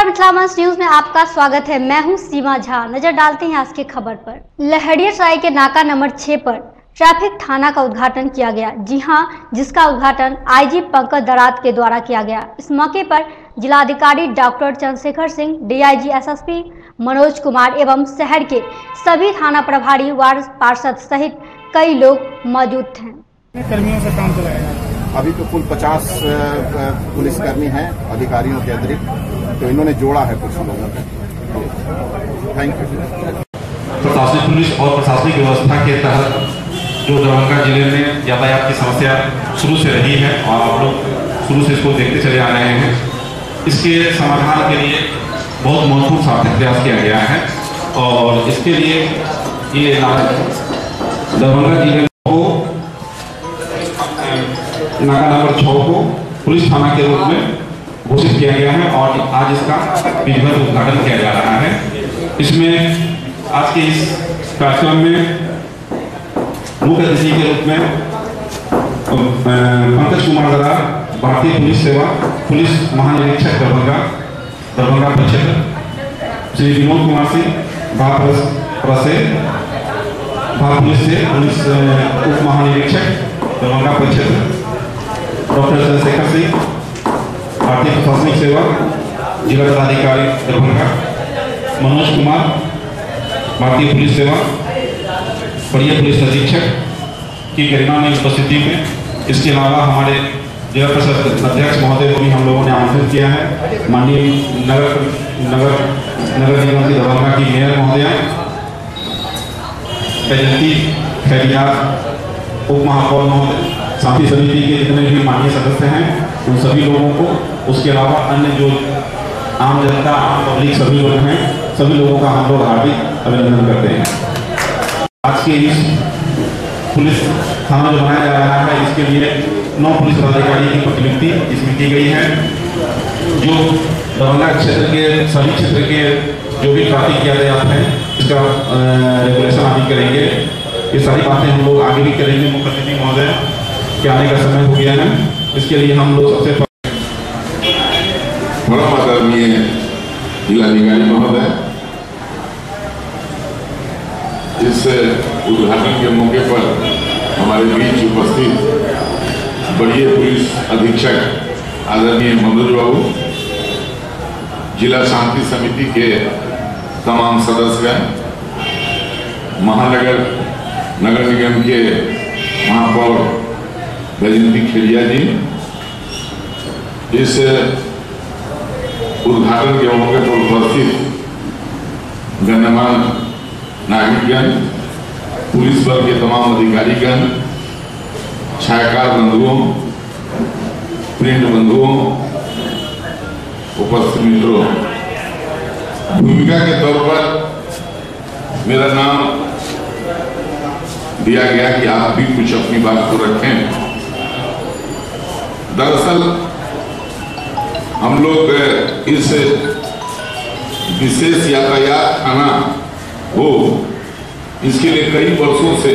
नमस्कार, मिथिला मंच न्यूज में आपका स्वागत है। मैं हूं सीमा झा। नजर डालते हैं आज की खबर पर। लहरियासराय के नाका नंबर 6 पर ट्रैफिक थाना का उद्घाटन किया गया। जी हां, जिसका उद्घाटन आईजी पंकज दराद के द्वारा किया गया। इस मौके पर जिलाधिकारी doctor Chandrashekhar Singh, DIG SSP Manoj Kumar एवं शहर के सभी थाना प्रभारी, वार्ड पार्षद सहित कई लोग मौजूद थे। कर्मियों से काम चलाया जाए। अभी तो कुल 50 पुलिसकर्मी हैं अधिकारियों के अतिरिक्त, तो इन्होंने जोड़ा है कुछ लोगों को। Thank you. प्रशासनिक पुलिस और प्रशासनिक व्यवस्था के तहत जो दरभंगा जिले में यातायात की समस्या शुरू से रही है और आप लोग शुरू से इसको देखते चले आ रहे हैं, इसके समाधान के लिए बहुत महत्वपूर्ण सार्थक प्रयास किया गया है। और इसके लिए ये दरभंगा जिले को नाका नंबर 6 को पुलिस थाना के रूप में घोषित किया गया है और आज इसका विधिवत उद्घाटन किया जा रहा है। इसमें आज के इस कार्यक्रम में मुख्य अतिथि के रूप में पंकज कुमार दराद, भारतीय पुलिस सेवा पुलिस महानिरीक्षक दरभंगा प्रक्षेत्र, श्री विनोद कुमार सिंह, भारत पुलिस से पुलिस उप महानिरीक्षक दरभंगा प्रक्षेत्र, डॉक्टर चंद्रशेखर सिंह, भारतीय प्रशासनिक सेवा जिला पदाधिकारी दरभंगा, मनोज कुमार, भारतीय पुलिस सेवा वरीय पुलिस अधीक्षक की गरिमामय उपस्थिति में। इसके अलावा हमारे जिला परिषद अध्यक्ष महोदय को भी हम लोगों ने आमंत्रित किया है। माननीय नगर निगम की दरभंगा की मेयर महोदया, बैजंती खैरिया, उप महापौर महोदय, साथी समिति के जितने भी माननीय सदस्य हैं उन सभी लोगों को, उसके अलावा अन्य जो आम जनता, आम पब्लिक सभी लोग हैं, सभी लोगों का हम लोग हार्दिक अभिनंदन करते हैं। आज के इस पुलिस थाना जो बनाया जा रहा है, इसके लिए 9 पुलिस पदाधिकारी की प्रतिनियुक्ति इसमें की गई है, जो दरभंगा क्षेत्र के सभी क्षेत्र के जो भी ट्रैफिक यातायात है इसका रेगुलेशन आदि करेंगे। ये सारी बातें हम लोग आगे भी करेंगे। मुख्य अतिथि महोदय के आने का समय हो गया है, इसके लिए हम लोग सबसे परम आदरणीय जिलाधिकारी महोदय, इस उद्घाटन के मौके पर हमारे बीच उपस्थित वरीय पुलिस अधीक्षक आदरणीय मनोज बाबू, जिला शांति समिति के तमाम सदस्यगण, नगर निगम के महापौर बैजंती खैरिया जी, इस उद्घाटन के मौके पर उपस्थित गणमान्य नागरिकगण, पुलिस बल के तमाम अधिकारीगण, छायाकार बंधुओं, प्रिंट बंधुओं, उपस्थित मित्रों, भूमिका के तौर पर मेरा नाम दिया गया कि आप भी कुछ अपनी बात को रखें। दरअसल हम लोग इस विशेष यातायात थाना हो, इसके लिए कई वर्षों से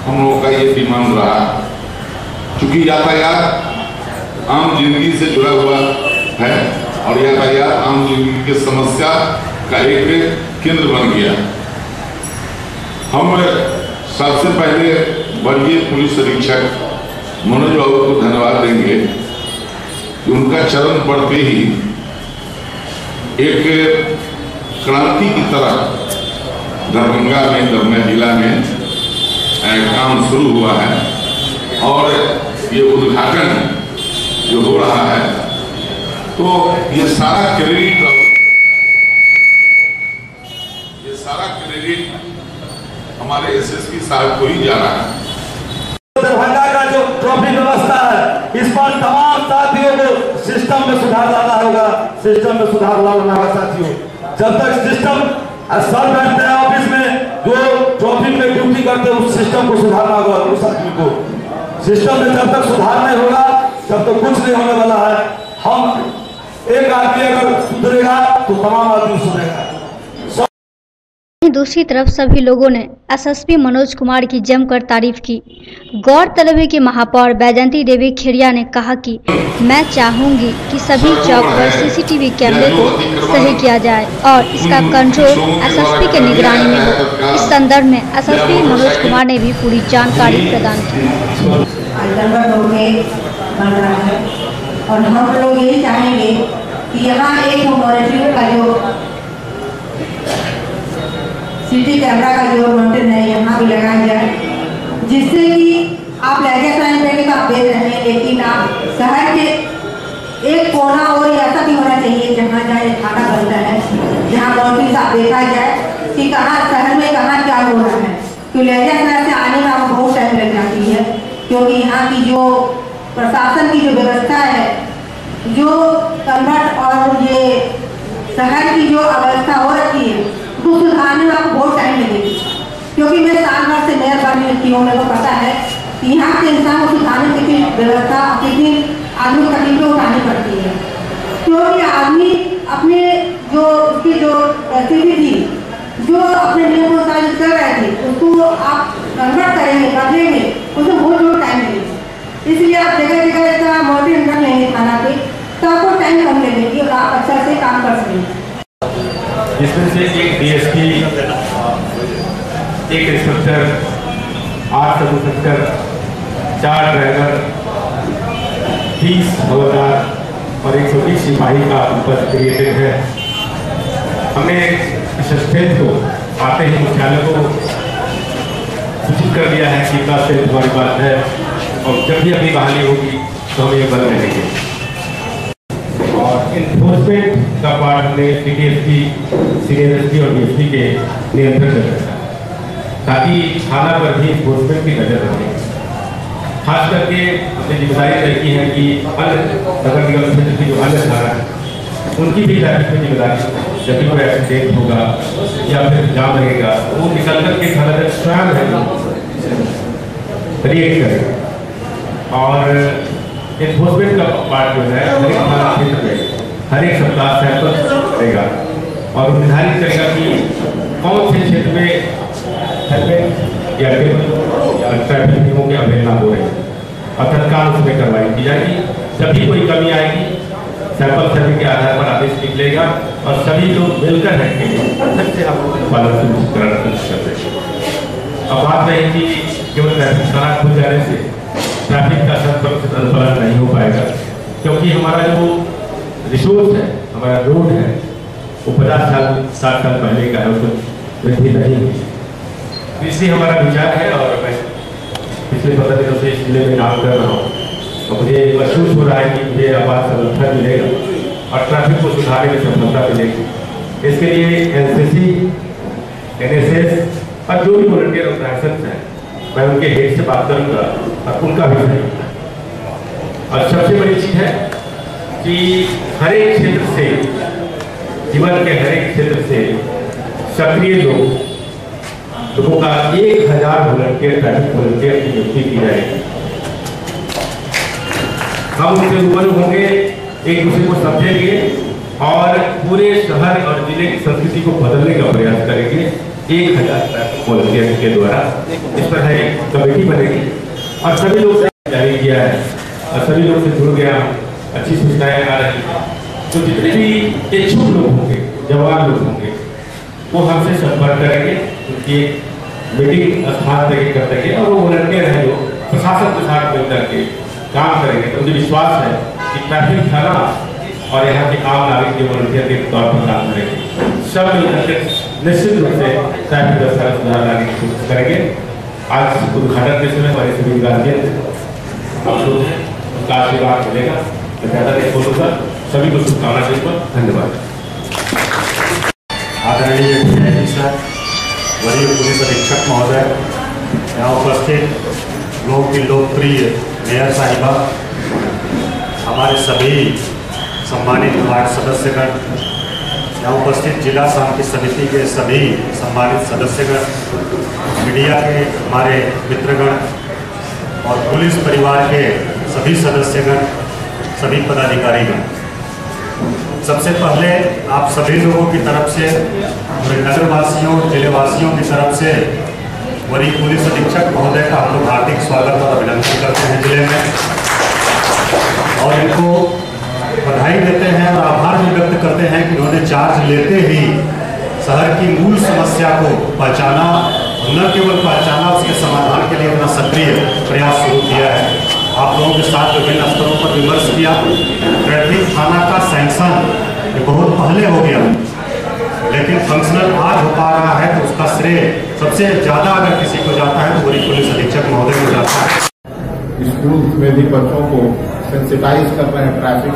हम लोगों का ये डिमांड रहा, क्योंकि यातायात आम जिंदगी से जुड़ा हुआ है और यातायात आम जिंदगी की समस्या का एक केंद्र बन गया। हम सबसे पहले वरीय पुलिस अधीक्षक मनोज बाबू को धन्यवाद देंगे कि उनका चरण पड़ते ही एक क्रांति की तरह दरभंगा जिला में काम शुरू हुआ है और ये उद्घाटन जो हो रहा है, तो ये सारा क्रेडिट हमारे एसएसपी साहब को ही जा रहा है। दरभंगा का जो ट्रैफिक व्यवस्था है, इस पर तमाम साथियों को सिस्टम में सुधार लाना होगा। सिस्टम में सुधार लाना होगा साथियों। जब तक सिस्टम सर बैठते हैं ऑफिस में, जो ट्रैफिक में ड्यूटी करते हैं, उस सिस्टम को सुधारना होगा। उस आदमी को सिस्टम में जब तक सुधार नहीं होगा तब तक कुछ नहीं होने वाला है। हम एक आदमी अगर सुधरेगा तो तमाम आदमी सुधरेगा। दूसरी तरफ सभी लोगों ने एसएसपी मनोज कुमार की जमकर तारीफ की। गौरतलब है कि महापौर बैजंती देवी खेड़िया ने कहा कि मैं चाहूंगी कि सभी चौक पर सीसीटीवी कैमरे को सही किया जाए और इसका कंट्रोल एसएसपी के निगरानी में हो। इस संदर्भ में एसएसपी मनोज कुमार ने भी पूरी जानकारी प्रदान की। और हम लोग यही चाहेंगे कि यहाँ एक मॉनिटरिंग का जो सिटी कैमरा का जो मॉनिटर है यहाँ भी लगाया जाए, जिससे कि आप लहजा साइन करने का आप दे रहे हैं, लेकिन आप शहर के एक कोना और ऐसा भी होना चाहिए जहाँ जाए थाना बनता है, जहाँ मॉनिटरिंग आप देखा जाए कि कहाँ शहर में कहाँ क्या हो रहा है। तो लहजा शहर से आने में आपको बहुत टाइम लग जाती है, क्योंकि यहाँ की जो प्रशासन की जो व्यवस्था है, जो कन्वर्ट और ये शहर की जो अवस्था हो रखी है उसको सुधारने में आपको बहुत टाइम लगेगी। क्योंकि मैं साल भर से मेयर बनी की हूँ, मेरे को पता है कि यहाँ के इंसान को सुधारने की व्यवस्था कितनी आदमी को तकलीफें उठानी पड़ती है। क्योंकि आदमी अपने जो उसकी जो परिस्थिति थी, जो अपने नियम अनुसार कर रहे थे, उसको आप कन्वर्ट करेंगे, बदलेंगे, उसमें बहुत टाइम लगेगा। इसलिए आप जगह जगह ऐसा मॉनिटरिंग कर लेंगे थाना पे, तो आपको टाइम कम लगेगी और आप अच्छा से काम कर सकेंगे। जिसमें से एक डीएसपी, एक इंस्पेक्टर, 8 सब इंस्पेक्टर, 4 ड्राइवर, 30 हवलदार और 120 सिपाही का पद क्रिएटेड है। हमने इस स्टेट को आते ही मुख्यालय को सूचित कर दिया है कि इतना स्टेट हमारी बात है और जब भी अपनी बहाली होगी तो हम ये बल रहेंगे। और इन्फोर्समेंट का पार्ट हमने सीडीएसपी, सीनियर एसपी और डीएसपी के नियंत्रण में रखा ताकि थाना पर भी इन्फोर्समेंट की नजर रखे। खास करके हमने जिम्मेदारी तय की है कि अन्य नगर निगम क्षेत्र की जो अन्य थाना है उनकी भी ट्रैफिक में जिम्मेदारी, जब भी कोई एक्सीडेंट होगा या फिर जाम लगेगा वो निकल करके थाना तक स्वयं रिएक्ट करेगा। और इन्फोर्समेंट का पार्ट जो है हर एक थाना क्षेत्र में हर एक सप्ताह सैंपल करेगा और निर्धारित करेगा कि कौन से क्षेत्र में हेलमेट या टेबल या ट्रैफिक नियमों के अवहेलना हो रहे हैं और तत्काल उसमें कार्रवाई की जाएगी। जब भी कोई कमी आएगी सैंपल सर्वे के आधार पर आदेश निकलेगा और सभी लोग मिलकर रहेंगे, सबसे हम पालन सुनिश्चित कराना कोशिश करते हैं। अब बात रही कि केवल ट्रैफिक थाना खुल जाने से ट्रैफिक का 100% अनुपालन नहीं हो पाएगा, क्योंकि हमारा जो रिसोर्स है, हमारा रोड है, वो 50 साल 60 साल पहले का है, उसको वृद्धि नहीं हुई। इसलिए हमारा विचार है और मैं पिछले 15 दिनों से इस जिले में काम कर रहा हूँ और मुझे महसूस हो रहा है कि मुझे आवाज समर्थन मिलेगा और ट्रैफिक को सुधारने में सफलता मिलेगी। इसके लिए एनसीसी, एनएसएस और जो भी वॉलंटियर ऑर्गेनाइजेशन हैं मैं उनके हेड से बात करूंगा और उनका भी सही। और सबसे बड़ी चीज है कि हर एक क्षेत्र से, जीवन के हर एक क्षेत्र से सक्रिय लोगों का 1000 वॉलंटियर, ट्रैफिक वॉलंटियर की नियुक्ति की जाएगी। हम उनसे रूबरू होंगे, एक दूसरे को समझेंगे और पूरे शहर और जिले की संस्कृति को बदलने का प्रयास करेंगे 1000 ट्रैफिक वॉलंटियर के द्वारा। इस पर है कमेटी बनेगी और सभी लोग से जारी किया है और सभी लोग से जुड़ गया, अच्छी सूचनाएं आ रही हैं। तो जितने भी इच्छुक लोग होंगे, जवान लोग होंगे, वो हमसे संपर्क करेंगे, उनकी मीटिंग स्थान तय कर देंगे और वो वॉलंटियर हैं जो प्रशासन के साथ मिलकर के काम करेंगे। तो मुझे विश्वास है कि ट्रैफिक थाना और यहाँ के आम नागरिक के वॉलंटियर के तौर पर काम करेंगे। सब मिलकर निश्चित रूप से ट्रैफिक व्यवस्था सुधार लाने की कोशिश करेंगे। आज उद्घाटन के समय हमारे सभी गार्जियन आप लोग उनका आशीर्वाद मिलेगा। मैं ज़्यादा नहीं बोलूँगा, सभी को शुभकामना देता हूँ। धन्यवाद। आदरणीय डीआईजी सर, वरीय पुलिस अधीक्षक महोदय, यहाँ उपस्थित लोगों की लोकप्रिय मेयर साहिबा, हमारे सभी सम्मानित वार्ड सदस्यगण, यहाँ उपस्थित जिला शांति समिति के सभी सम्मानित सदस्यगण, मीडिया के हमारे मित्रगण और पुलिस परिवार के सभी सदस्यगण, सभी पदाधिकारीगण, सबसे पहले आप सभी लोगों की तरफ से, पूरे नगरवासियों, जिलेवासियों की तरफ से वरीय पुलिस अधीक्षक महोदय का हम लोग हार्दिक स्वागत और अभिनंदन करते हैं जिले में, और इनको बधाई देते हैं और आभार भी व्यक्त करते हैं कि उन्होंने चार्ज लेते ही शहर की मूल समस्या को पहचाना, न केवल पहचाना, उसके समाधान के लिए इतना सक्रिय प्रयास शुरू किया है। आप लोगों के साथ विभिन्न स्तरों पर विमर्श किया। ट्रैफिक थाना का सैंक्शन ये बहुत पहले हो गया, लेकिन फंक्शनल आज हो पा रहा है, तो उसका श्रेय सबसे ज़्यादा अगर किसी को जाता है तो वरीय पुलिस अधीक्षक महोदय को जाता है। स्कूल में भी बच्चों को सेंसिटाइज कर रहे हैं ट्रैफिक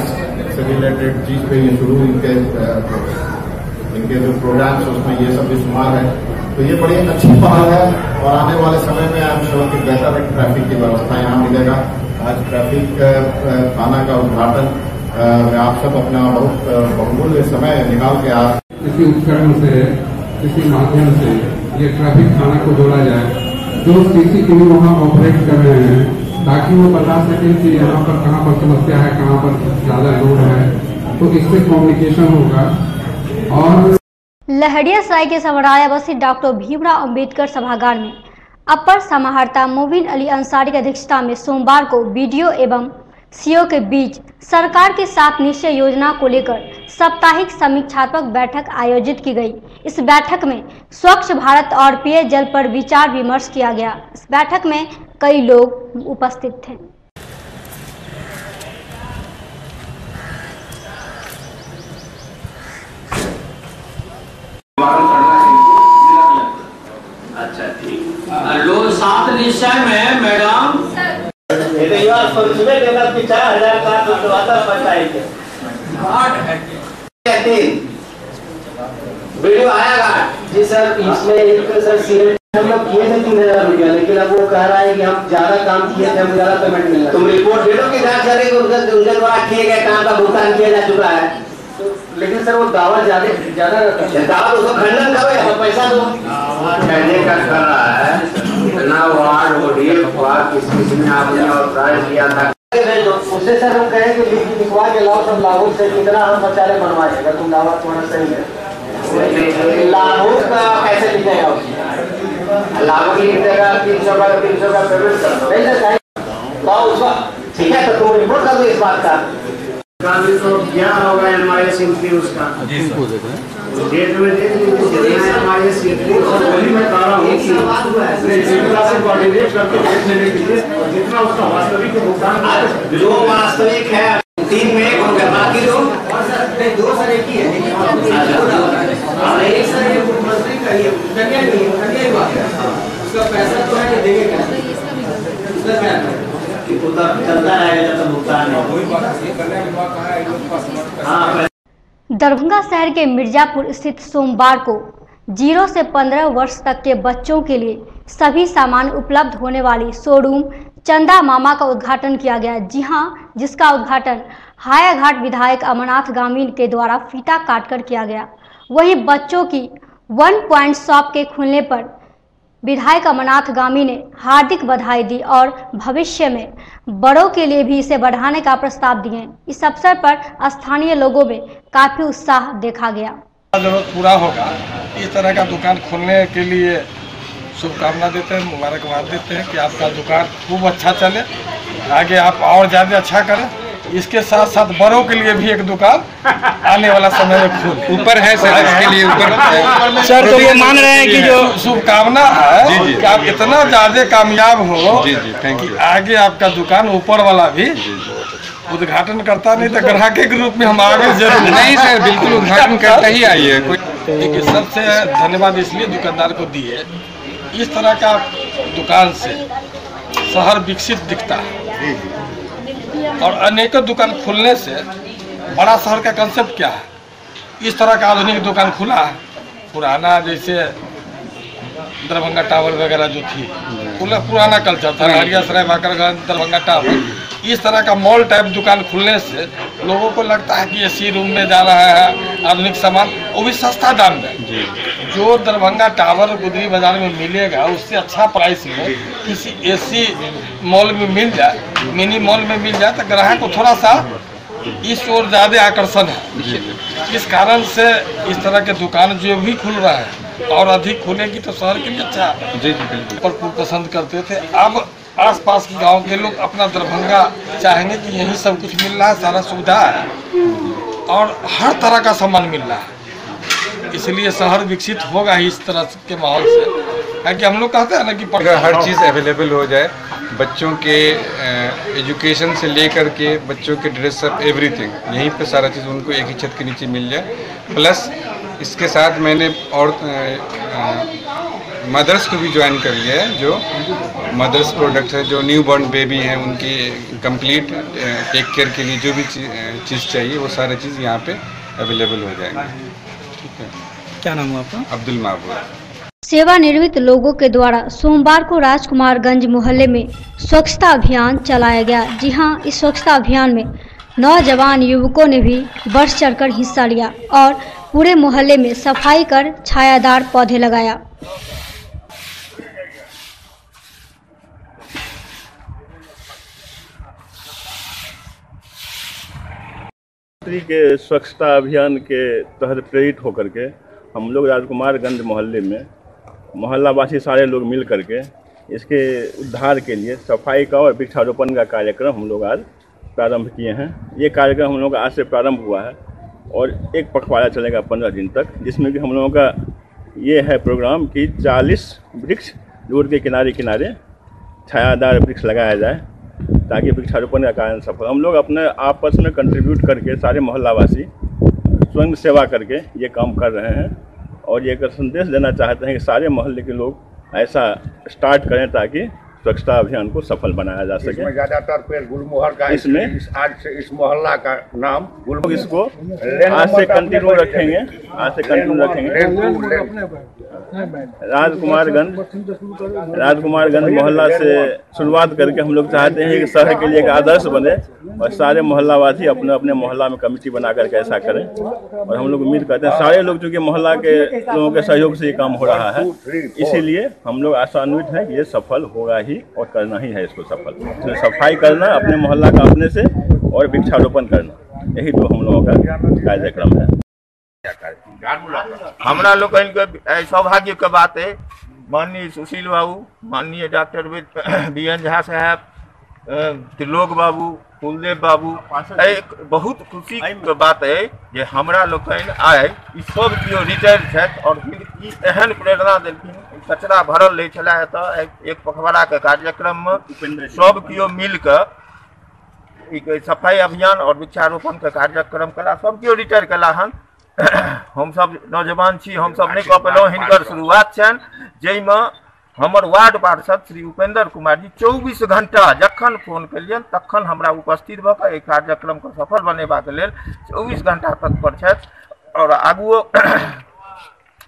से रिलेटेड चीज पे, ये शुरू इनके जो प्रोग्राम्स उसमें ये सब भी शुमार है, तो ये बड़ी अच्छी पहल है और आने वाले समय में आई एम श्योर कि बेहतर ट्रैफिक की व्यवस्था यहाँ मिलेगा। आज ट्रैफिक थाना का उद्घाटन में आप सब अपना बहुत बहुमूल्य समय निकाल के आज किसी उपकरण से, किसी माध्यम से ये ट्रैफिक थाना को जोड़ा जाए, जो सीसीटीवी वहाँ ऑपरेट कर रहे हैं, ताकि वो बता सकें कि यहाँ पर कहाँ पर समस्या है, कहाँ पर ज्यादा लोड है, तो इससे कम्युनिकेशन होगा। और लहरियासराय के समराया बस्ती डॉक्टर भीमराव अंबेडकर सभागार में अपर समाहर्ता मोबिन अली अंसारी की अध्यक्षता में सोमवार को बीडीओ एवं सीओ के बीच सरकार के 7 निश्चय योजना को लेकर साप्ताहिक समीक्षात्मक बैठक आयोजित की गई। इस बैठक में स्वच्छ भारत और पेयजल पर विचार विमर्श किया गया। इस बैठक में कई लोग उपस्थित थे। अच्छा ठीक। लोग 7 निश्चय में मैडम वीडियो आएगा जी सर। इसमें एक सर सीएम हम लोग किए थे 3000 रुपया, लेकिन अब वो कह रहा है कि हम ज्यादा काम किए थे, हमें ज्यादा पेमेंट मिला। तुम रिपोर्ट दे दो कि जांच करेंगे, उनके द्वारा किए गए काम का भुगतान किया जा चुका है। लेकिन सर वो दावा ज्यादा दावा उसको खंडन करो या पैसा दो। कहने का कर रहा है इतना वार्ड हो डीएफ हुआ किसी ने आपने ऑथराइज किया था, उससे सर हम कहें कि लिखवा के लाओ सब लागू से कितना हम शौचालय बनवाएगा। तुम दावा तुम्हारा सही है, लागू का कैसे लिखेगा, लागू लिख देगा 300 का पेमेंट कर दो उसका, ठीक है। तो तुम रिपोर्ट कर दो इस बात का तो क्या होगा एमआईएस इनकी उसका डेट में देख लीजिए एमआईएस वही मैं बता रहा हूँ से कोऑर्डिनेट करके डेट लेने के लिए जितना उसका वास्तविक भुगतान जो वास्तविक है 3 में 1 होगा, बाकी दो दो सर एक ही है। एक सर ये मुख्यमंत्री का ही उसका पैसा तो है देंगे क्या, उसका क्या चलता रहेगा भुगतान। दरभंगा शहर के मिर्जापुर स्थित सोमवार को 0 से 15 वर्ष तक के बच्चों के लिए सभी सामान उपलब्ध होने वाली शोरूम चंदा मामा का उद्घाटन किया गया। जी हां, जिसका उद्घाटन हायाघाट विधायक अमरनाथ गामी के द्वारा फीता काटकर किया गया। वहीं बच्चों की 1 पॉइंट शॉप के खुलने पर विधायक अमरनाथ गामी ने हार्दिक बधाई दी और भविष्य में बड़ों के लिए भी इसे बढ़ाने का प्रस्ताव दिए। इस अवसर पर स्थानीय लोगों में काफी उत्साह देखा गया। जरूरत पूरा होगा, इस तरह का दुकान खोलने के लिए शुभकामना देते हैं, मुबारकबाद देते हैं कि आपका दुकान खूब अच्छा चले, आगे आप और ज़्यादा अच्छा करें। इसके साथ साथ बड़ों के लिए भी एक दुकान आने वाला समय में खुल ऊपर है सर, इसके लिए ऊपर सर। तो ये मान रहे हैं कि जो शुभकामना है कि आप इतना ज्यादा कामयाब हो कि आगे आपका दुकान ऊपर वाला भी उद्घाटन करता, नहीं तो ग्राहक के रूप में हम आगे जरूर नहीं सर, बिल्कुल उद्घाटन करता ही आइए। देखिए सबसे धन्यवाद इसलिए दुकानदार को दिए, इस तरह का दुकान से शहर विकसित दिखता है और अनेकों दुकान खुलने से बड़ा शहर का कंसेप्ट क्या है, इस तरह का आधुनिक दुकान खुला है। पुराना जैसे दरभंगा टावर वगैरह जो थी, पुराना कल्चर था, लहरियासराय बाकरगंज दरभंगा टावर, इस तरह का मॉल टाइप दुकान खुलने से लोगों को लगता है कि एसी रूम में जा रहा है, आधुनिक सामान, वो भी सस्ता दाम में। जो दरभंगा टावर गुदरी बाजार में मिलेगा उससे अच्छा प्राइस में किसी एसी मॉल में मिल जाए, मिनी मॉल में मिल जाए, तो ग्राहक को थोड़ा सा इस ओर ज़्यादा आकर्षण है। इस कारण से इस तरह के दुकान जो भी खुल रहा है और अधिक खुलेगी तो शहर के लिए अच्छा है। जी बिल्कुल पसंद करते थे, अब आसपास के गांव के लोग अपना दरभंगा चाहेंगे कि यही सब कुछ मिल रहा है, सारा सुविधा है और हर तरह का सामान मिल रहा है, इसलिए शहर विकसित होगा ही इस तरह के माहौल से। है कि हम लोग कहते हैं ना कि अगर हर चीज़ अवेलेबल हो जाए, बच्चों के एजुकेशन से लेकर के बच्चों के ड्रेसअप एवरीथिंग, यहीं पे सारा चीज़ उनको एक ही छत के नीचे मिल जाए। प्लस इसके साथ मैंने और मदर्स को भी ज्वाइन कर लिया है, जो मदर्स प्रोडक्ट है, जो न्यू बॉर्न बेबी हैं उनकी कंप्लीट टेक केयर के लिए जो भी चीज़ चाहिए वो सारी चीज़ यहाँ पे अवेलेबल हो जाएंगे। ठीक है, क्या नाम है आपका? अब्दुल महबूब। सेवानिवृत्त लोगों के द्वारा सोमवार को राजकुमारगंज मोहल्ले में स्वच्छता अभियान चलाया गया। जी हां, इस स्वच्छता अभियान में नौजवान युवकों ने भी बढ़ चढ़कर हिस्सा लिया और पूरे मोहल्ले में सफाई कर छायादार पौधे लगाया। के स्वच्छता अभियान के तहत प्रेरित होकर के हम लोग राजकुमारगंज मोहल्ले में मोहल्लावासी सारे लोग मिल करके इसके उद्धार के लिए सफाई का और वृक्षारोपण का कार्यक्रम हम लोग आज प्रारंभ किए हैं। ये कार्यक्रम हम लोग आज से प्रारंभ हुआ है और एक पखवाड़ा चलेगा 15 दिन तक, जिसमें कि हम लोगों का ये है प्रोग्राम कि 40 वृक्ष रोड के किनारे किनारे छायादार वृक्ष लगाया जाए ताकि वृक्षारोपण का कार्य सफल। हम लोग अपने आपस में कंट्रीब्यूट करके सारे मोहल्लावासी स्वयं सेवा करके ये काम कर रहे हैं और ये संदेश देना चाहते हैं कि सारे मोहल्ले के लोग ऐसा स्टार्ट करें ताकि स्वच्छता अभियान को सफल बनाया जा सके। इसमें ज़्यादातर पेड़ गुलमोहर का, इसमें आज से इस मोहल्ला का नाम गुलमोहर, इसको आज से कंटिन्यू रखेंगे, राजकुमारगंज मोहल्ला से शुरुआत करके हम लोग चाहते हैं कि शहर के लिए एक आदर्श बने और सारे मोहल्लावासी अपने अपने मोहल्ला में कमेटी बना करके ऐसा करें। और हम लोग उम्मीद करते हैं सारे लोग, चूँकि मोहल्ला के लोगों के सहयोग से ये काम हो रहा है, इसीलिए हम लोग आशान्वित हैं कि ये सफल होगा ही और करना ही है इसको सफल। तो सफाई करना अपने मोहल्ला का अपने से और वृक्षारोपण करना, यही तो हम लोगों का कार्यक्रम है। हमारा लोग सौभाग्य की बात है, माननीय सुशील बाबू, माननीय डॉक्टर बीएन झा साहब, त्रिलोक बाबू, कुलदेव बाबू, एक बहुत खुशी की बात है जे हमरा लोग आए सब केओ रिटायर छथि और एहन प्रेरणा देलखिन। कचरा भरल रहे छला एक पखवाड़ा के कार्यक्रम में सब केओ मिल के सफाई अभियान और वृक्षारोपण के कार्यक्रम कला, सब केओ रिटायर कला हन। हम सब नौजवान छी, हम सब नहीं कह पेलहुँ, हिनकर शुरुआत छनि, जाहिमे हमर वार्ड पार्षद श्री उपेंद्र कुमार जी 24 घंटा जखन फोन कलियन तखन हमरा उपस्थित भऽ कऽ एहि कार्यक्रम को सफल बनेबाक लेल 24 घंटा तत्पर छथि और आगुओ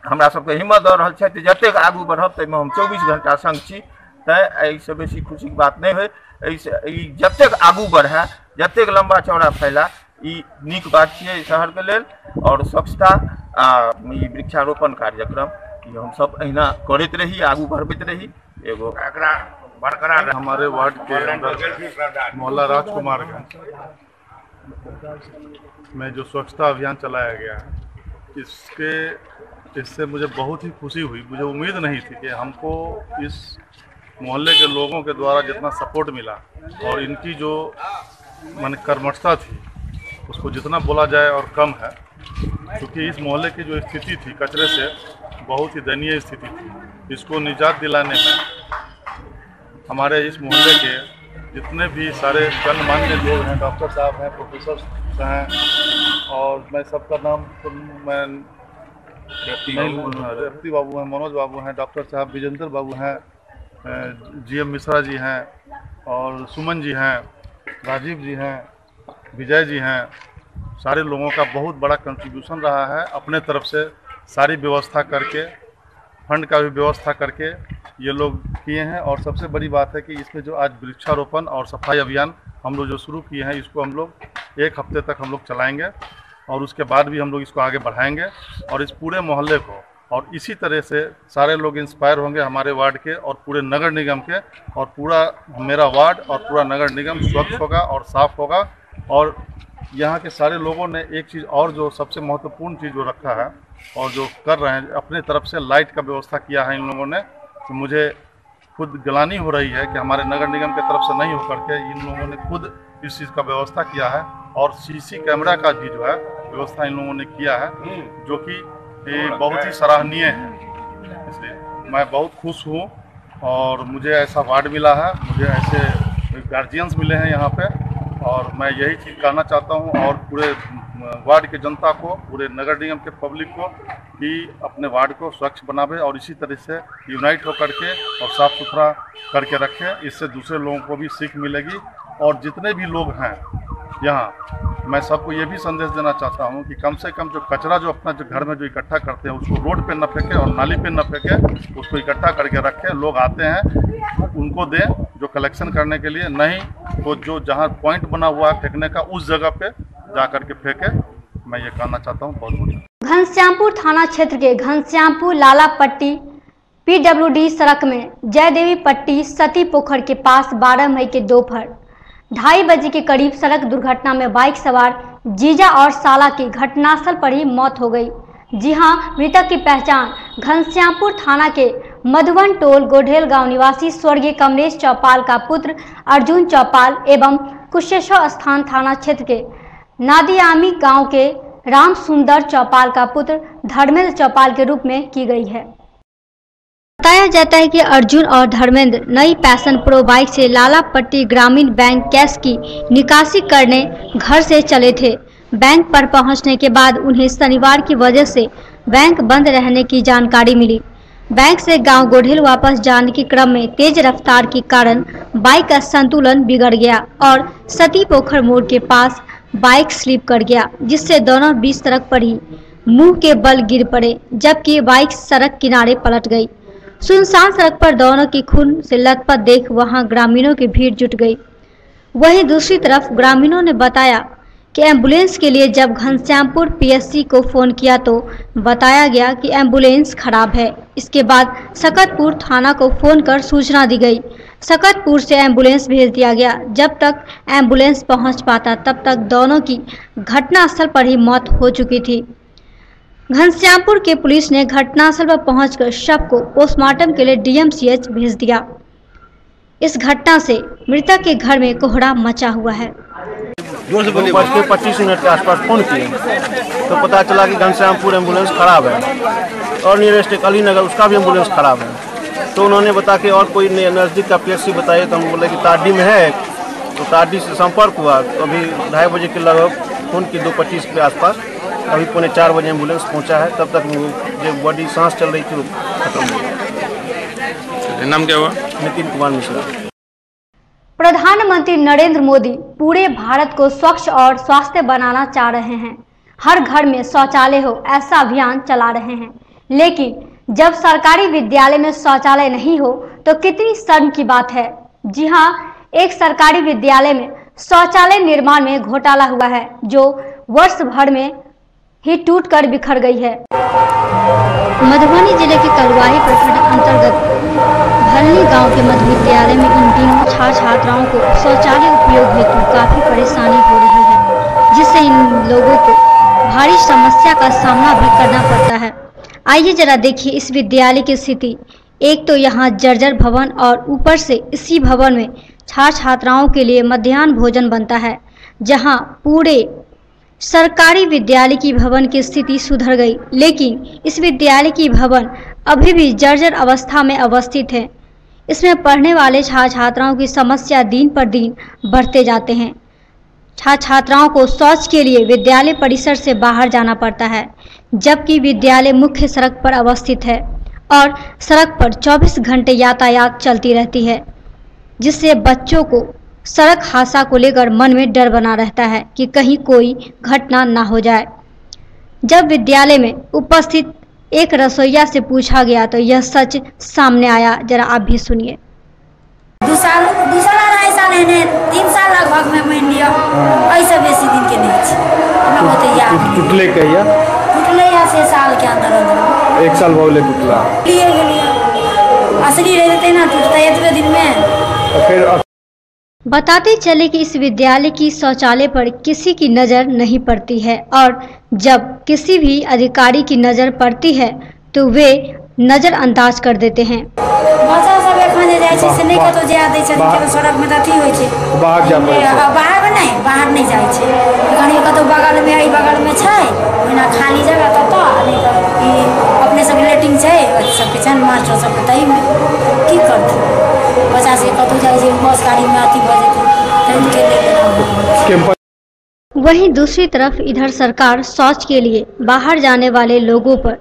हमरा सबके हिम्मत दऽ रहल छथि। जतेक आगू बढ़ब ताहिमे हम 24 घंटा संग छी, तैँ एहिसँ बेसी खुशीके बात नहि होय। एहि जतेक आगू बढ़ै, जतेक लम्बा चौड़ा फैला, ई नीक बात छियै शहरके लेल। और स्वच्छता आ वृक्षारोपण कार्यक्रम हम सब अहिना करते रही, आगू बढ़बैत रही, एगो बरकरार। हमारे वार्ड के मोहल्ला राजकुमारगंज में जो स्वच्छता अभियान चलाया गया है, इससे मुझे बहुत ही खुशी हुई। मुझे उम्मीद नहीं थी कि हमको इस मोहल्ले के लोगों के द्वारा जितना सपोर्ट मिला और इनकी जो कर्मठता थी उसको जितना बोला जाए और कम है, क्योंकि इस मोहल्ले की जो स्थिति थी कचरे से बहुत ही दयनीय स्थिति थी। इसको निजात दिलाने में हमारे इस मोहल्ले के जितने भी सारे गणमान्य लोग हैं, डॉक्टर साहब हैं, प्रोफेसर हैं, और मैं सबका नाम मैं रेवती बाबू हैं, मनोज बाबू हैं, डॉक्टर साहब विजेंद्र बाबू हैं, GM मिश्रा जी हैं, और सुमन जी हैं, राजीव जी हैं, विजय जी हैं। सारे लोगों का बहुत बड़ा कंट्रीब्यूशन रहा है। अपने तरफ से सारी व्यवस्था करके, फंड का भी व्यवस्था करके ये लोग किए हैं। और सबसे बड़ी बात है कि इसमें जो आज वृक्षारोपण और सफाई अभियान हम लोग जो शुरू किए हैं, इसको हम लोग 1 हफ्ते तक हम लोग चलाएंगे और उसके बाद भी हम लोग इसको आगे बढ़ाएंगे और इस पूरे मोहल्ले को, और इसी तरह से सारे लोग इंस्पायर होंगे हमारे वार्ड के और पूरे नगर निगम के, और पूरा मेरा वार्ड और पूरा नगर निगम स्वच्छ होगा और साफ होगा और यहाँ के सारे लोगों ने एक चीज़ और जो सबसे महत्वपूर्ण चीज़ जो रखा है और जो कर रहे हैं, अपने तरफ से लाइट का व्यवस्था किया है इन लोगों ने। तो मुझे खुद गिलानी हो रही है कि हमारे नगर निगम की तरफ से नहीं होकर के इन लोगों ने खुद इस चीज़ का व्यवस्था किया है और सीसी कैमरा का भी जो है व्यवस्था इन लोगों ने किया है, जो कि बहुत ही सराहनीय है। इसलिए मैं बहुत खुश हूँ और मुझे ऐसा वार्ड मिला है, मुझे ऐसे गार्जियंस मिले हैं यहाँ पे, और मैं यही चीज़ कहना चाहता हूँ और पूरे वार्ड के जनता को, पूरे नगर निगम के पब्लिक को कि अपने वार्ड को स्वच्छ बनावे और इसी तरह से यूनाइट होकर के और साफ़ सुथरा करके रखें। इससे दूसरे लोगों को भी सीख मिलेगी। और जितने भी लोग हैं यहाँ, मैं सबको ये भी संदेश देना चाहता हूँ कि कम से कम जो कचरा जो अपना जो घर में जो इकट्ठा करते हैं उसको रोड पे न फेंकें और नाली पे न फेंकें, उसको इकट्ठा करके रखें। लोग आते हैं उनको दें जो कलेक्शन करने के लिए, नहीं तो जो जहाँ पॉइंट बना हुआ है फेंकने का उस जगह पे जा करके फेंके। मैं ये कहना चाहता हूँ। बहुत बहुत घनश्यामपुर थाना क्षेत्र के घनश्यामपुर लाला पट्टी PWD सड़क में जयदेवी पट्टी सती पोखर के पास 12 मई के दोपहर 2:30 बजे के करीब सड़क दुर्घटना में बाइक सवार जीजा और साला की घटनास्थल पर ही मौत हो गई। जी हां, मृतक की पहचान घनश्यामपुर थाना के मधुबन टोल गोढेल गांव निवासी स्वर्गीय कमलेश चौपाल का पुत्र अर्जुन चौपाल एवं कुशेश्वर स्थान थाना क्षेत्र के नादियामी गांव के राम सुंदर चौपाल का पुत्र धर्मेंद्र चौपाल के रूप में की गई है। बताया जाता है कि अर्जुन और धर्मेंद्र नई पैशन प्रो बाइक से लाला पट्टी ग्रामीण बैंक कैश की निकासी करने घर से चले थे। बैंक पर पहुंचने के बाद उन्हें शनिवार की वजह से बैंक बंद रहने की जानकारी मिली। बैंक से गांव गोढेल वापस जाने के क्रम में तेज रफ्तार के कारण बाइक का संतुलन बिगड़ गया और सती पोखर मोड़ के पास बाइक स्लिप कर गया, जिससे दोनों बीच सड़क पर ही मुंह के बल गिर पड़े, जबकि बाइक सड़क किनारे पलट गई। सुनसान सड़क पर दोनों की खून से लथपथ देख वहां ग्रामीणों की भीड़ जुट गई। वहीं दूसरी तरफ ग्रामीणों ने बताया कि एम्बुलेंस के लिए जब घनश्यामपुर PSC को फोन किया तो बताया गया कि एम्बुलेंस खराब है। इसके बाद सकतपुर थाना को फोन कर सूचना दी गई। सकतपुर से एम्बुलेंस भेज दिया गया। जब तक एम्बुलेंस पहुंच पाता तब तक दोनों की घटनास्थल पर ही मौत हो चुकी थी। घनश्यामपुर के पुलिस ने घटनास्थल पर पहुंचकर शव को पोस्टमार्टम के लिए DMCH भेज दिया। इस घटना से मृतक के घर में कोहरा मचा हुआ है। 25 मिनट के आसपास फोन किए तो पता चला कि घनश्यामपुर एम्बुलेंस खराब है और नियरेस्ट अलीनगर उसका भी एम्बुलेंस खराब है। तो उन्होंने बताया कि और कोई नज़दीक का PSC बताइए। तो हम बोले कि तारडी में है, तो तारडी से संपर्क हुआ। तो अभी 2:30 बजे के लगभग फोन की 2:25 के आसपास, अभी 3:45 बजे एम्बुलेंस पहुंचा है। तब तक जो बॉडी सांस चल रही थी वो खत्म हो गई। नाम क्या हुआ? नितिन कुमार मिश्रा। प्रधानमंत्री नरेंद्र मोदी पूरे भारत को स्वच्छ और स्वास्थ्य बनाना चाह रहे हैं। हर घर में शौचालय हो ऐसा अभियान चला रहे हैं, लेकिन जब सरकारी विद्यालय में शौचालय नहीं हो तो कितनी शर्म की बात है। जी हां, एक सरकारी विद्यालय में शौचालय निर्माण में घोटाला हुआ है, जो वर्ष भर में ही टूट कर बिखर गई है। मधुबनी जिले के कलवाही प्रखंड अंतर्गत भलनी गांव के मध्य विद्यालय में इन दिनों छात्राओं को शौचालय उपयोग हेतु काफी परेशानी हो रही है, जिससे इन लोगों को भारी समस्या का सामना भी करना पड़ता है। आइए जरा देखिए इस विद्यालय की स्थिति। एक तो यहाँ जर्जर भवन और ऊपर से इसी भवन में छात्राओं के लिए मध्याह्न भोजन बनता है, जहाँ पूरे सरकारी विद्यालय की भवन की स्थिति सुधर गई, लेकिन इस विद्यालय की भवन अभी भी जर्जर अवस्था में अवस्थित है। इसमें पढ़ने वाले छात्राओं की समस्या दिन पर दिन बढ़ते जाते हैं। छात्राओं को शौच के लिए विद्यालय परिसर से बाहर जाना पड़ता है, जबकि विद्यालय मुख्य सड़क पर अवस्थित है और सड़क पर 24 घंटे यातायात चलती रहती है, जिससे बच्चों को सड़क हादसा को लेकर मन में डर बना रहता है कि कहीं कोई घटना ना हो जाए। जब विद्यालय में उपस्थित एक रसोइया से पूछा गया तो यह सच सामने आया, जरा आप भी सुनिए। 2 साल 2 साल 2.5 साल एने 3 साल लगभग में मान लिया, ऐसे बेसी दिन के नहीं छी। टूटले कहिया? टूटले या 6 साल के अंदर 1 साल भले टूटला। लिए असली रहते ना टूटता इतने दिन में। तो फिर बताते चले कि इस विद्यालय की शौचालय पर किसी की नज़र नहीं पड़ती है और जब किसी भी अधिकारी की नज़र पड़ती है तो वे नज़रअंदाज कर देते हैं। बच्चा सब एखन जे जाइ छै से नहीं कतौ जाय दै छै कि सड़क में अथी होइ छै, बाहर नहीं जाइ छै। कहीं कतौ बगल में आई बगल में छै ओना खाली जगह तत नहीं तो अपने सब लेटिंग छै सबके छन मास्टर सब तई में की करथिन बच्चा से कतौ जाइ छै बस गाड़ी में अथी भ जेतै। वहीं दूसरी तरफ इधर सरकार शौच के लिए बाहर जाने वाले लोगों पर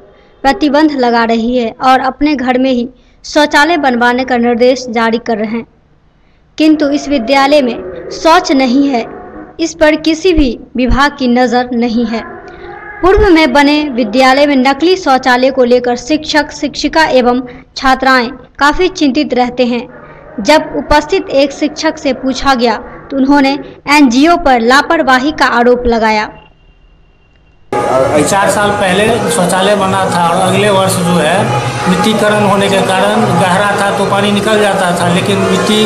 प्रतिबंध लगा रही है और अपने घर में ही शौचालय बनवाने का निर्देश जारी कर रहे हैं, किंतु इस विद्यालय में शौच नहीं है, इस पर किसी भी विभाग की नज़र नहीं है। पूर्व में बने विद्यालय में नकली शौचालय को लेकर शिक्षक, शिक्षिका एवं छात्राएं काफ़ी चिंतित रहते हैं। जब उपस्थित एक शिक्षक से पूछा गया तो उन्होंने एनजीओ पर लापरवाही का आरोप लगाया। 4 साल पहले शौचालय बना था और अगले वर्ष जो है मिट्टीकरण होने के कारण गहरा था तो पानी निकल जाता था, लेकिन मिट्टी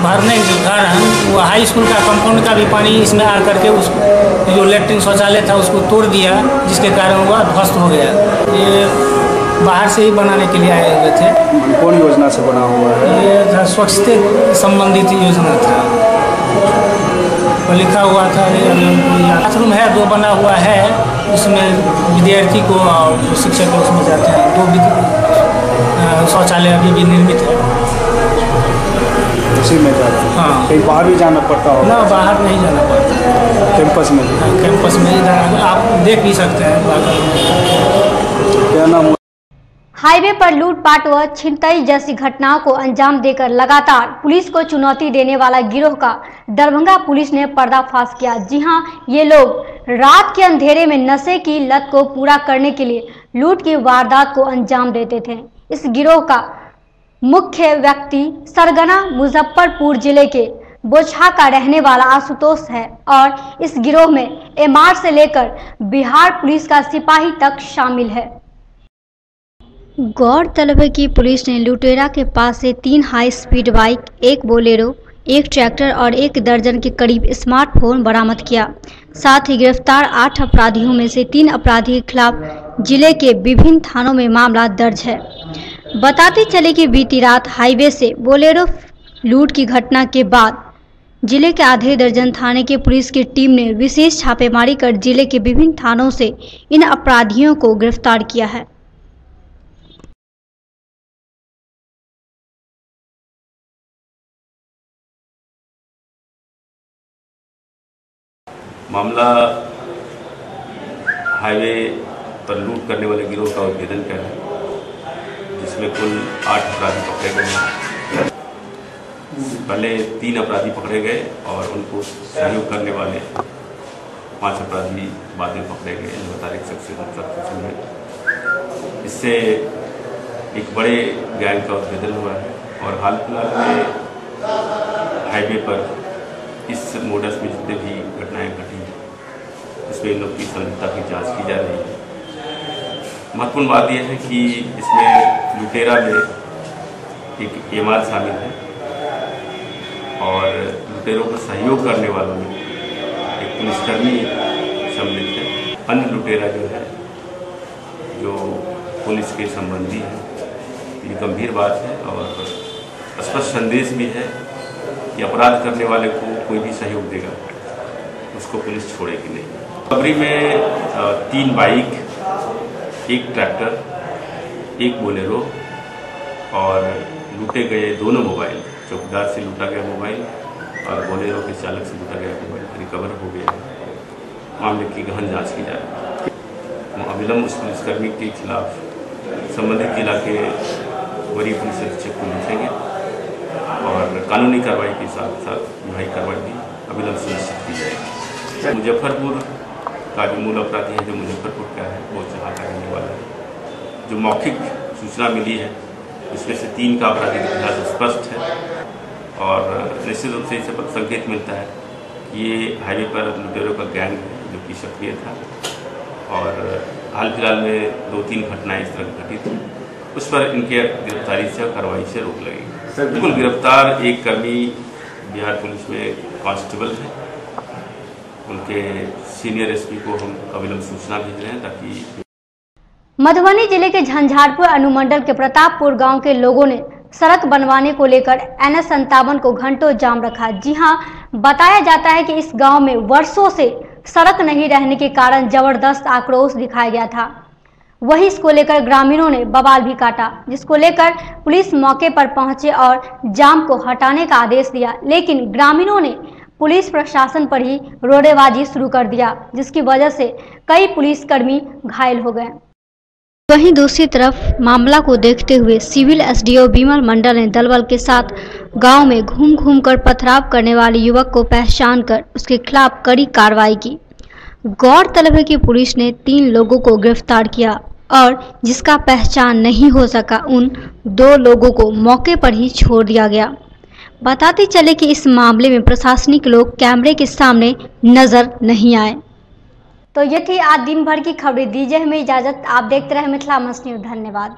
भरने के कारण वो हाई स्कूल का कंपाउंड का भी पानी इसमें आ करके उस जो लेट्रिन शौचालय था उसको तोड़ दिया, जिसके कारण वह ध्वस्त हो गया। ये बाहर से ही बनाने के लिए आए हुए थे। कौन योजना से बना हुआ है? ये स्वच्छता संबंधित योजना था, लिखा हुआ था। बाथरूम है 2 बना हुआ है, उसमें विद्यार्थी को और जो शिक्षक उसमें जाते हैं 2 शौचालय अभी भी निर्मित है, उसी में जाते हैं। हाँ, कहीं बाहर भी जाना पड़ता हो? ना, बाहर नहीं जाना पड़ता, कैंपस में। कैंपस में इधर आप देख भी सकते हैं। क्या नाम? हाईवे पर लूटपाट व छिनतई जैसी घटनाओं को अंजाम देकर लगातार पुलिस को चुनौती देने वाला गिरोह का दरभंगा पुलिस ने पर्दाफाश किया। जी हां, ये लोग रात के अंधेरे में नशे की लत को पूरा करने के लिए लूट की वारदात को अंजाम देते थे। इस गिरोह का मुख्य व्यक्ति सरगना मुजफ्फरपुर जिले के बोचहा का रहने वाला आशुतोष है और इस गिरोह में एमआर से लेकर बिहार पुलिस का सिपाही तक शामिल है। गौरतलब है कि पुलिस ने लुटेरा के पास से 3 high speed bike, 1 Bolero, 1 tractor और 1 दर्जन के करीब स्मार्टफोन बरामद किया। साथ ही गिरफ्तार 8 अपराधियों में से 3 अपराधी के खिलाफ जिले के विभिन्न थानों में मामला दर्ज है। बताते चले कि बीती रात हाईवे से बोलेरो लूट की घटना के बाद जिले के आधे दर्जन थाने के पुलिस की टीम ने विशेष छापेमारी कर जिले के विभिन्न थानों से इन अपराधियों को गिरफ्तार किया है। मामला हाईवे पर लूट करने वाले गिरोह का उद्भेदन का है, जिसमें कुल 8 अपराधी पकड़े गए हैं। पहले 3 अपराधी पकड़े गए और उनको सहयोग करने वाले 5 अपराधी बाद में पकड़े गए। लगातार एक सक्सेशन में इससे एक बड़े गैंग का उद्भेदन हुआ है और हाल फिलहाल में हाईवे पर इस मोडस में जितने भी घटनाएं घटी हैं इसमें इन लोग की संलिप्तता की जांच की जा रही है। महत्वपूर्ण बात यह है कि इसमें लुटेरा में एक एमआर शामिल है और लुटेरों को सहयोग करने वालों में एक पुलिसकर्मी सम्मिलित है। अन्य लुटेरा जो है जो पुलिस के संबंधी है, ये गंभीर बात है और स्पष्ट संदेश भी है कि अपराध करने वाले को कोई भी सहयोग देगा उसको पुलिस छोड़ेगी नहीं। खबरी में 3 बाइक, 1 ट्रैक्टर, 1 बोलेरो और लूटे गए 2 मोबाइल, चौकीदार से लूटा गया मोबाइल और बोलेरो के चालक से लूटा गया मोबाइल रिकवर हो गया है। मामले की गहन जांच की जा रही है। अविलंब उस पुलिसकर्मी के खिलाफ संबंधित जिला के वरीय पुलिस अधीक्षक को लिखेंगे और कानूनी कार्रवाई के साथ साथ विधायी कार्रवाई भी अविलंब सुनिश्चित की जाएगी। मुजफ्फरपुर का जो मूल अपराधी है, जो मुजफ्फरपुर का है, वो जहाँ का रहने वाला है। जो मौखिक सूचना मिली है उसमें से 3 का आपराधिक इतिहास स्पष्ट है और निश्चित रूप से इससे संकेत मिलता है कि ये हाईवे पर लुटेरों का गैंग है जो कि सक्रिय था और हाल फिलहाल में 2-3 घटनाएं इस तरह घटी थी, उस पर इनके गिरफ्तारी से और कार्रवाई से रोक लगेगी। बिल्कुल गिरफ्तार एक कर्मी बिहार पुलिस में कांस्टेबल हैं, उनके सीनियर एसपी को हम अविलंब सूचना भेज रहे हैं ताकि। मधुबनी जिले के झंझारपुर अनुमंडल के प्रतापपुर गांव के लोगों ने सड़क बनवाने को लेकर NH57 को घंटों जाम रखा। जी हां, बताया जाता है कि इस गांव में वर्षों से सड़क नहीं रहने के कारण जबरदस्त आक्रोश दिखाया गया था। वहीं इसको लेकर ग्रामीणों ने बवाल भी काटा, जिसको लेकर पुलिस मौके पर पहुंचे और जाम को हटाने का आदेश दिया, लेकिन ग्रामीणों ने पुलिस प्रशासन पर ही रोड़ेबाजी शुरू कर दिया, जिसकी वजह से कई पुलिसकर्मी घायल हो गए। वहीं दूसरी तरफ मामला को देखते हुए सिविल SDO विमल मंडल ने दलबल के साथ गांव में घूम घूम कर पथराव करने वाले युवक को पहचान कर उसके खिलाफ कड़ी कार्रवाई की। गौरतलब है कि पुलिस ने 3 लोगों को गिरफ्तार किया और जिसका पहचान नहीं हो सका उन 2 लोगों को मौके पर ही छोड़ दिया गया। बताते चले कि इस मामले में प्रशासनिक लोग कैमरे के सामने नजर नहीं आए। तो ये थी आज दिन भर की खबरें। दीजिए हमें इजाजत। आप देखते रहे मिथिला मस्ट न्यूज़। धन्यवाद।